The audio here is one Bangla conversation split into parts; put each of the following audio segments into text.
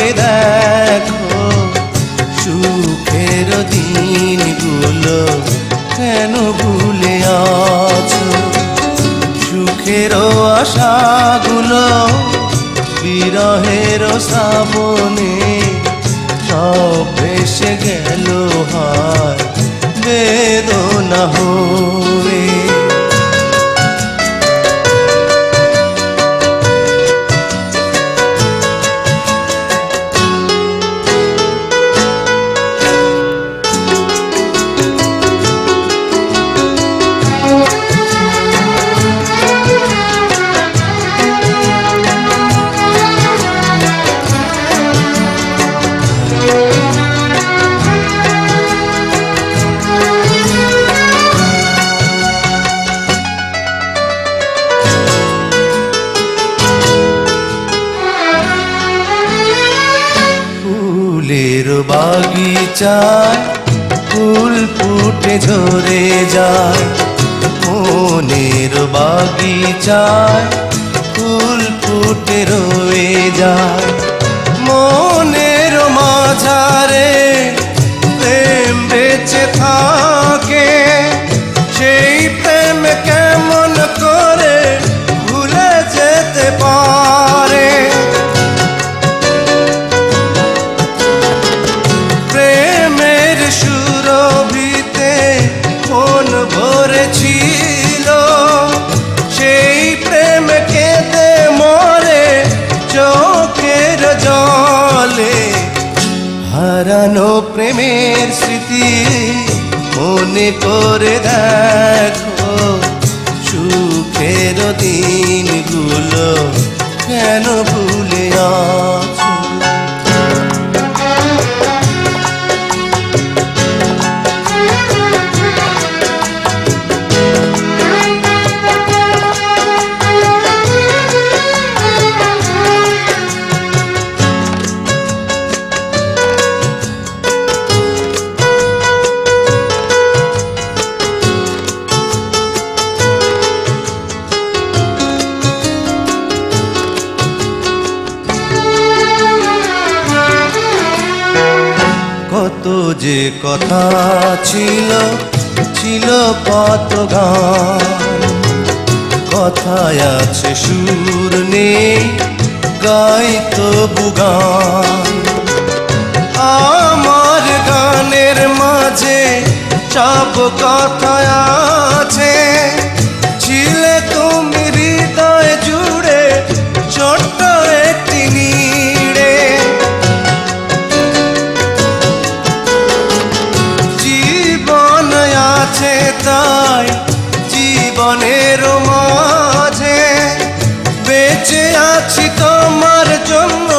করে দেখো সুখের দিনগুলো কেন ভুলে আছো। সুখের আশাগুলো বিরহের শ্রাবণে সব ভেসে গেল হায় বেদনা হয়ে। ফুলের বাগিচায় ফুল ফুটে ঝরে যায়, মনের বাগিচায় ফুল ফুটে রয়ে যায়। মনের মাঝারে প্রেম বেঁচে থাকে, সেই প্রেম কেমন করে ভুলে যেতে পারে। প্রেমের সুরভিতে মন ভরেছিল, সেই প্রেম কেঁদে মরে চোখের জলে। হারানো প্রেমের স্মৃতি মনে করে দেখো সুখের দিনগুলো কেন ভুলে আছো। কত যে কথা ছিল, ছিল কত গান, কথায় আছে সুর নেই গাই তবু গান। আমার গানের মাঝে সব কথা আছে, ছিলে তুমি হৃদয় জুড়ে ছোট্ট একটি নীড়ে। আছে তাই জীবনের মাঝে বেঁচে আছি তোমার জন্য,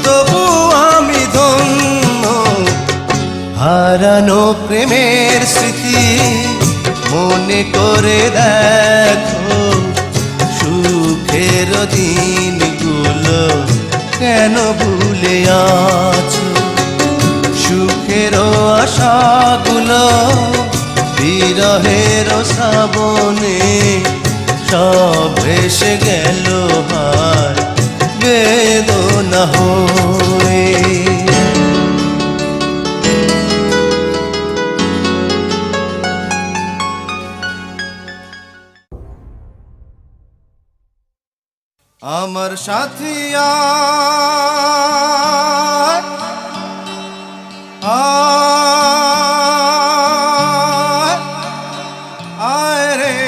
তবু আমি ধন্য। হারানো প্রেমের স্মৃতি মনে করে দেখো সুখের দিনগুলো কেন ভুলে আছো। সুখের আশাগুলো বিরহের শ্রাবণে সব ভেসে গেল হায় বেদনা হয়ে। আমার সাথিয়া আয় রে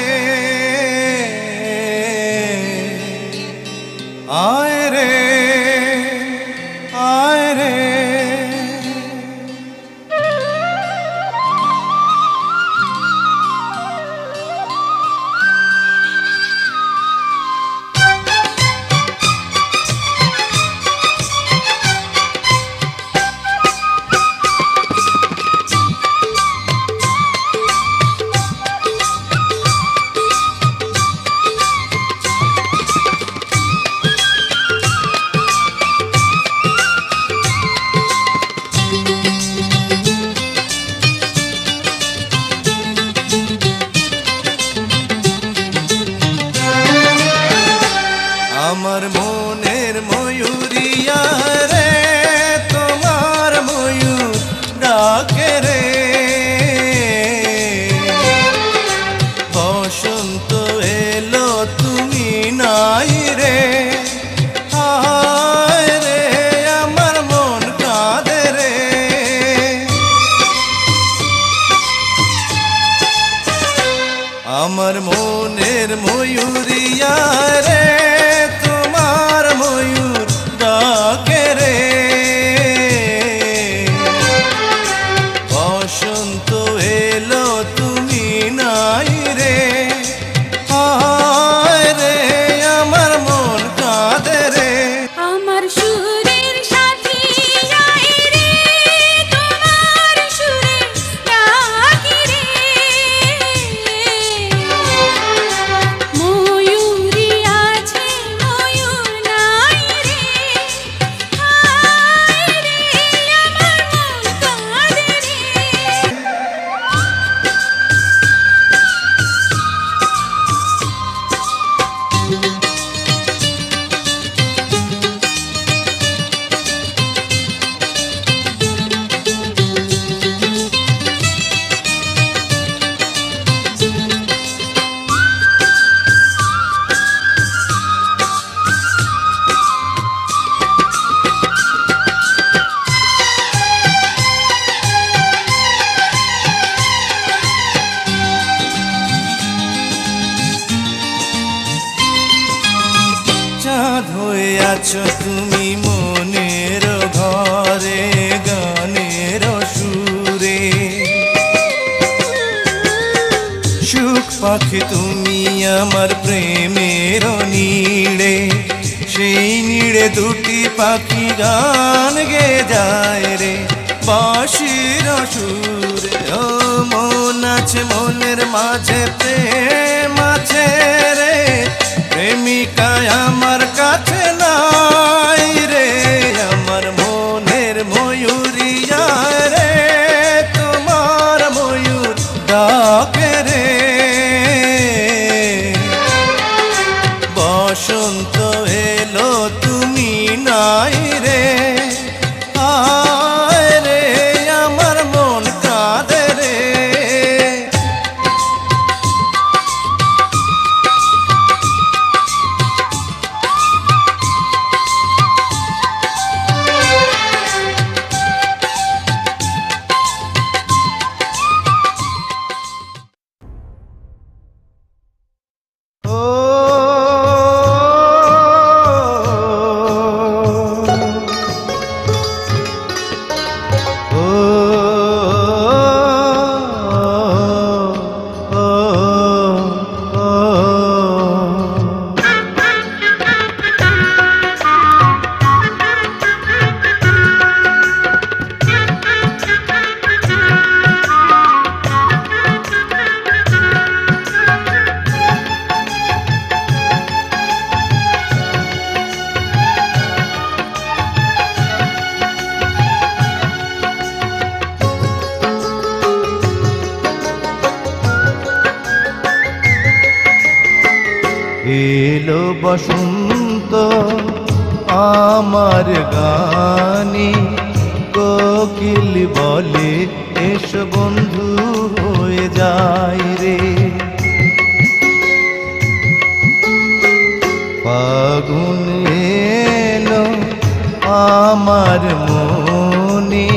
আয় রে আয় রে। সখী তুমি আমার প্রেমের নীড়ে, সেই নীড়ে দুটি পাখি গান গে যায় রে বাঁশির সুরে। ও মন আছে মনের মাঝে প্রেম আছে রে, প্রেমিকায় আমার কাছে নাই রে। আমার মনের ময়ূরিয়া রে, তোমার ময়ূর ডাকে রে। বসন্ত এলো তুমি নাই রে, আয় রে আমার মন কাঁদে রে। এলো বসন্ত আমার গানে, কোকিল বলে এসো বন্ধু হয়ে যায় রে। ফাগুন এলো আমার মনে,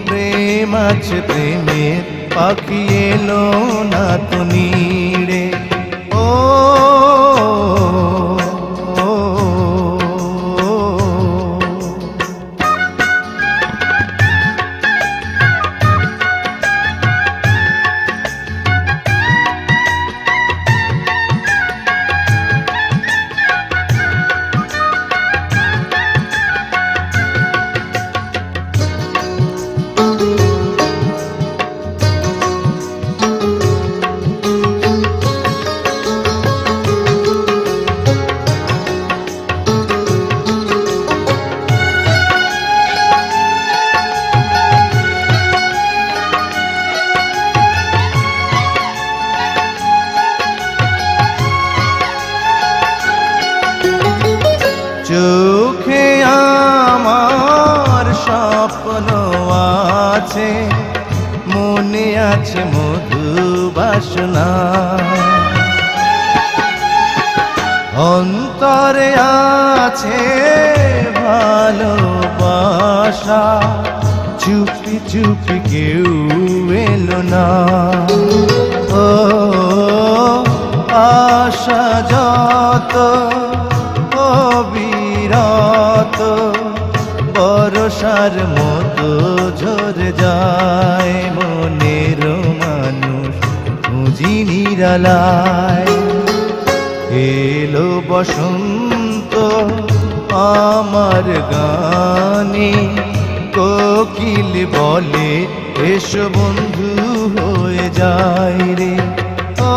প্রেম আছে প্রেমের পাখি এলো না তো নীড়ে। ও চোখে আমার স্বপ্ন আছে, মনে আছে মধু বাসনা, অন্তরে আছে ভালোবাসা, চুপি চুপি কেউ এলো না। ও আশা যত অবিরত, বর্ষার মতো ঝরে যায় মনের মানুষ খুঁজি নিরালায়। এলো বসন্ত আমার গানে, কোকিল বলে এসো বন্ধু হয়ে যায় রে। ও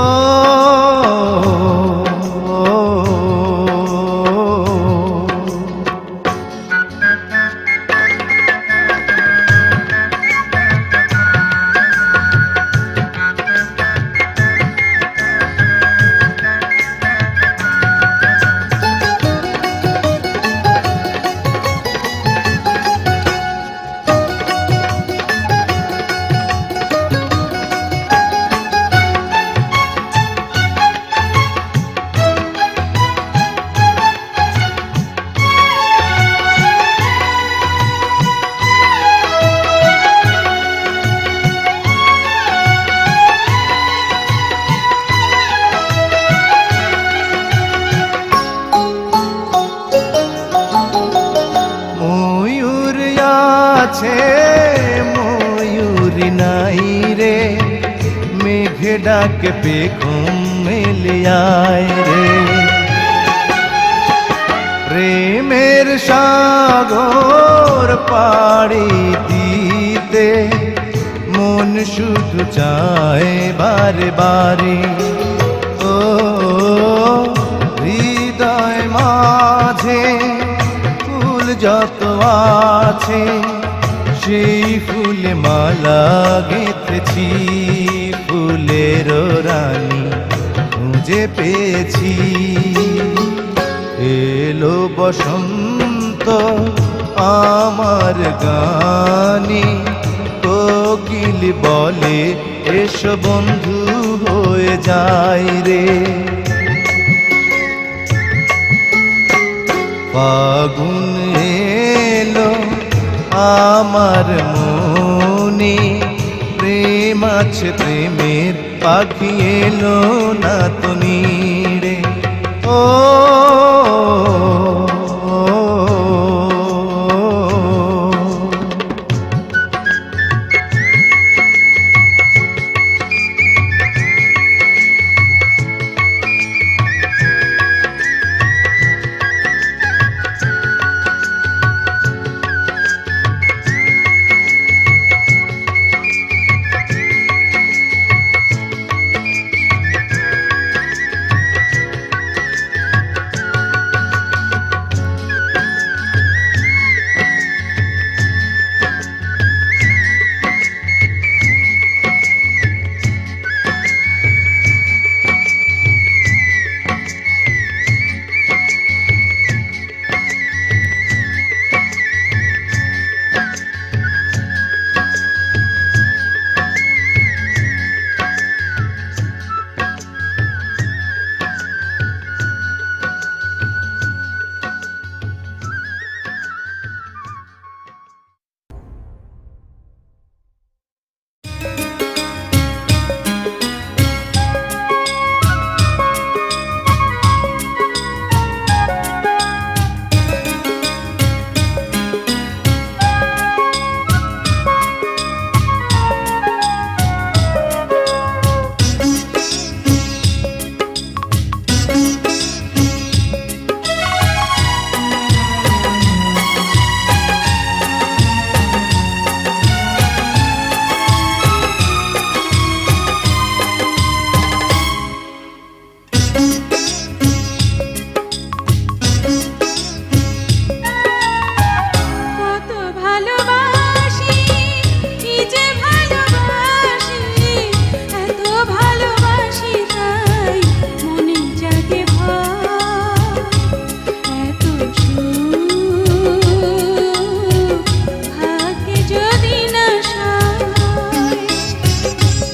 আছে ময়ূরী নাই রে, মেঘে ডাকে পেখম মেলে আয় রে। প্রেমের সাগর পাড়ি দিতে মন শুধু চায় বারে বারে। ও হৃদয় মাঝে ফুল যত আছে সেই ফুলে মালা গেঁথেছি, ফুলের রানী খুঁজে পেয়েছি। এলো বসন্ত আমার গানে, কোকিল বলে এসো বন্ধু হয়ে যায় রে। ফাগুন এলো আমার মনে, প্রেম আছে প্রেমের পাখি এলো না তো নীড়ে। ও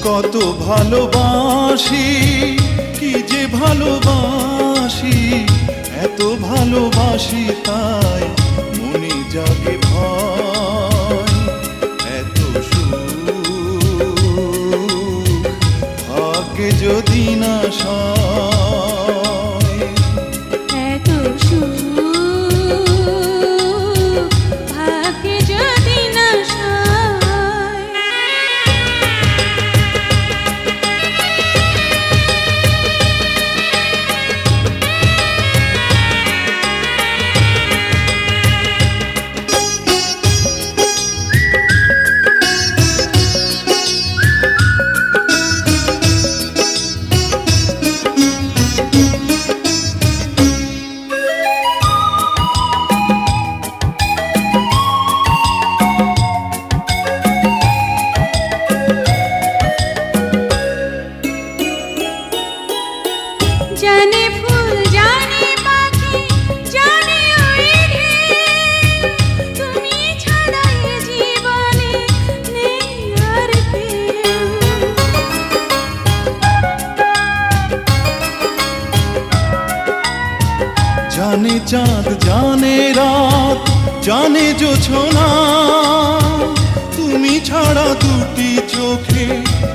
কত ভালোবাসি, কি যে ভালোবাসি, এত ভালোবাসি তাই মনে জাগে ভয়। এত সুখ ভাগ্যে যদি না সয়, এত সুখ ভাগ্যে যদি না সয়। জানে ফুল জানে পাখি জানে ওই ঢেউ, তুমি ছাড়া এ জীবনে নেই আর কেউ। জানে চাঁদ জানে রাত জানে জোছনা, তুমি ছাড়া দুটি চোখে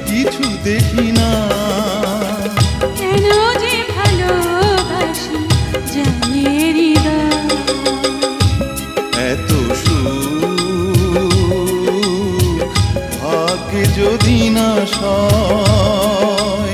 কিছু দেখি না। কেন যে ভালোবাসি জানে হৃদয়, এত সুখ ভাগ্যে যদি না সয়।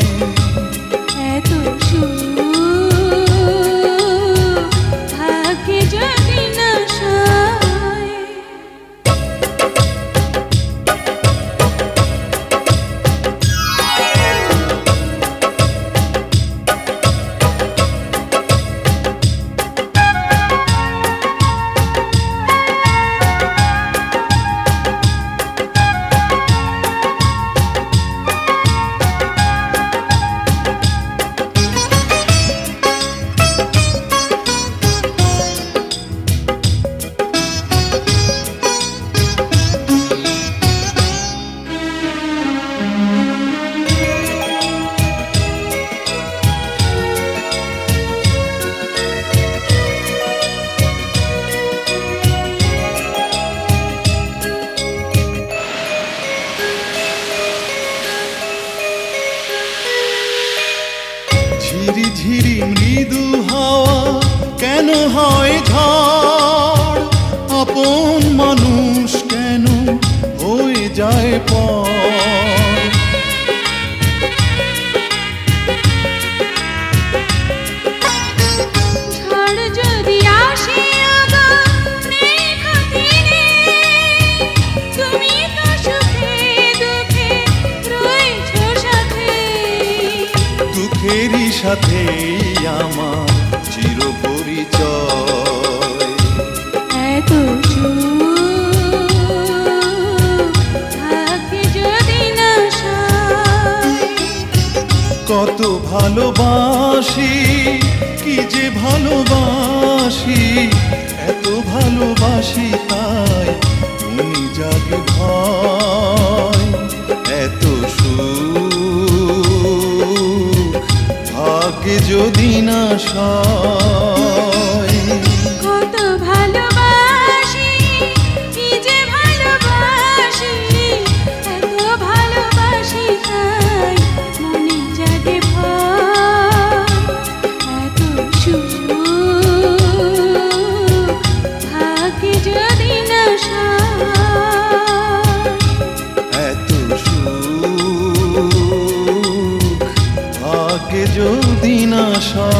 যায় পর। ঝড় যদি আসে ওগো নেই ক্ষতি নেই, তুমি তো সুখে দুঃখে রয়েছো সাথে। দুঃখেরই সাথেই আমার চির পরিচয়। এত সুখ থাকে যদি না সয়। কত ভালোবাসি, কি যে ভালোবাসি, এত ভালোবাসি তাই তুমি জাগে ভয়। এত সুখ ভাগ্যে যদি না সয়। কত ভালোবাসি, কি যে ভালোবাসি, এত ভালোবাসি তাই মনে জাগে ভয়। এত সুখ ভাগ্যে যদি না সয়। এত সুখ ভাগ্যে যদি না সয়।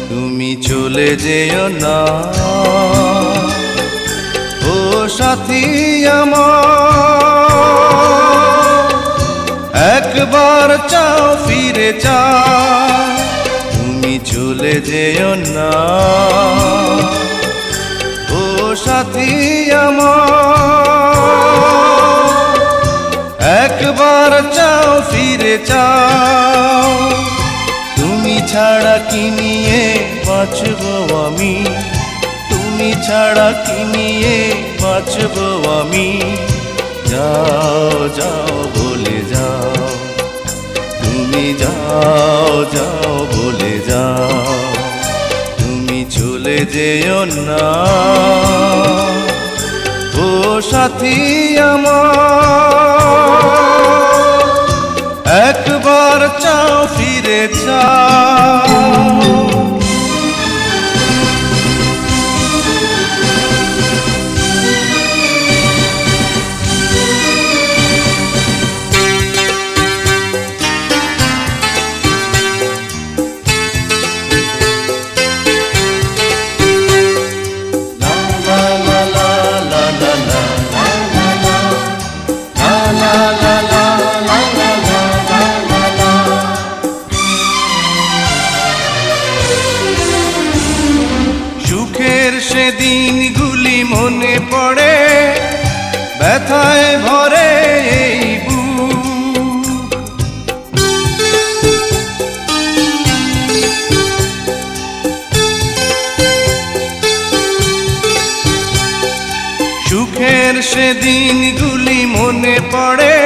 তুমি চলে যেও না ও সাথী আমার, একবার চাও ফিরে চাও। তুমি চলে যেও না ও সাথী আমার, একবার চাও ফিরে চাও। তুমি ছাড়া কি নিয়ে বাঁচবো আমি, তুমি ছাড়া কি নিয়ে বাঁচবো আমি। যাও যাও বলে যাও, তুমি যাও যাও বলে যাও। তুমি চলে যেও না ও সাথী আমার, একবার চাও ফিরে চাও। সুখের সে দিনগুলি মনে পড়ে, ব্যথায় ভরে এই বুক। সুখের সে দিনগুলি মনে পড়ে,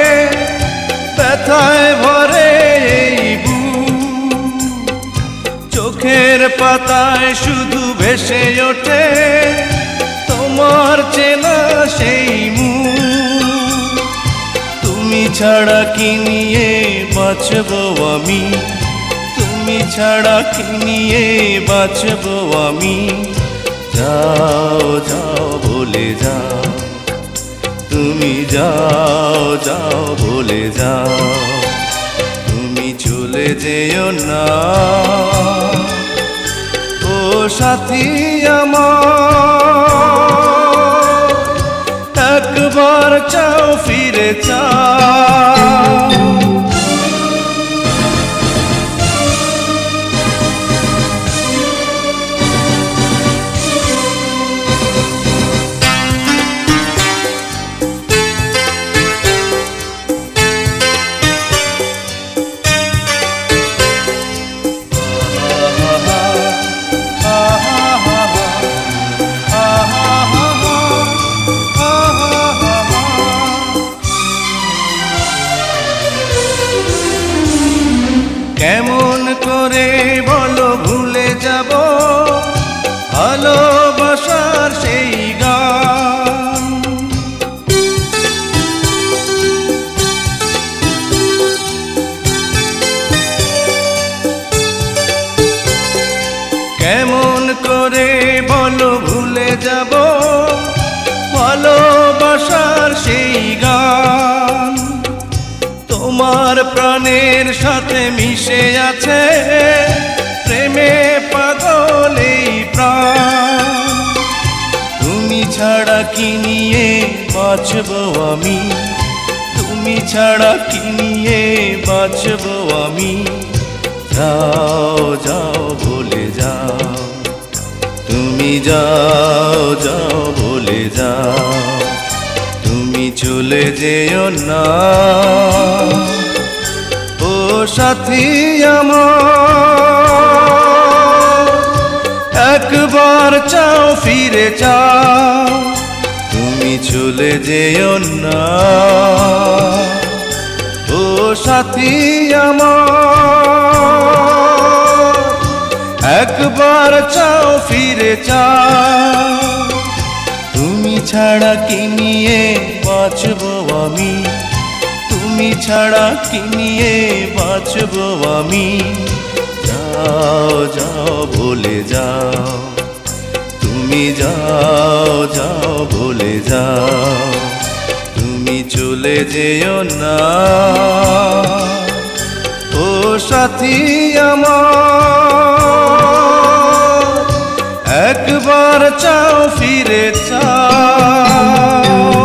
ব্যথায় ভরে এই বুক। চোখের পাতায় শুধু ভেসে ওঠে তোমার চেনা সেই মুখ। তুমি ছাড়া কি নিয়ে বাঁচবো আমি, তুমি ছাড়া কি নিয়ে বাঁচবো আমি। যাও যাও বলে যাও, তুমি যাও যাও বলে যাও। তুমি চলে যেও না ও সাথী আমার, একবার চাও ফিরে চাও। তোমার প্রাণের সাথে মিশে আছে প্রেমে পাগল এই প্রাণ। তুমি ছাড়া কি নিয়ে বাঁচব আমি, তুমি ছাড়া কি নিয়ে বাঁচব আমি। যাও যাও বলে যাও, তুমি যাও যাও বলে যাও, তুমি চলে যেও না। ও সাথী আমার, একবার চাও ফিরে চাও, তুমি চলে যেও না। ও সাথী আমার, একবার চাও ফিরে চাও, তুমি ছাড়া কি নিয়ে বাঁচব আমি, তুমি ছাড়া কি নিয়ে বাঁচব আমি। যাও যাও বলে যাও, তুমি যাও যাও বলে যাও, তুমি চলে যেও না। ও সাথী আমার, একবার চাও ফিরে চাও।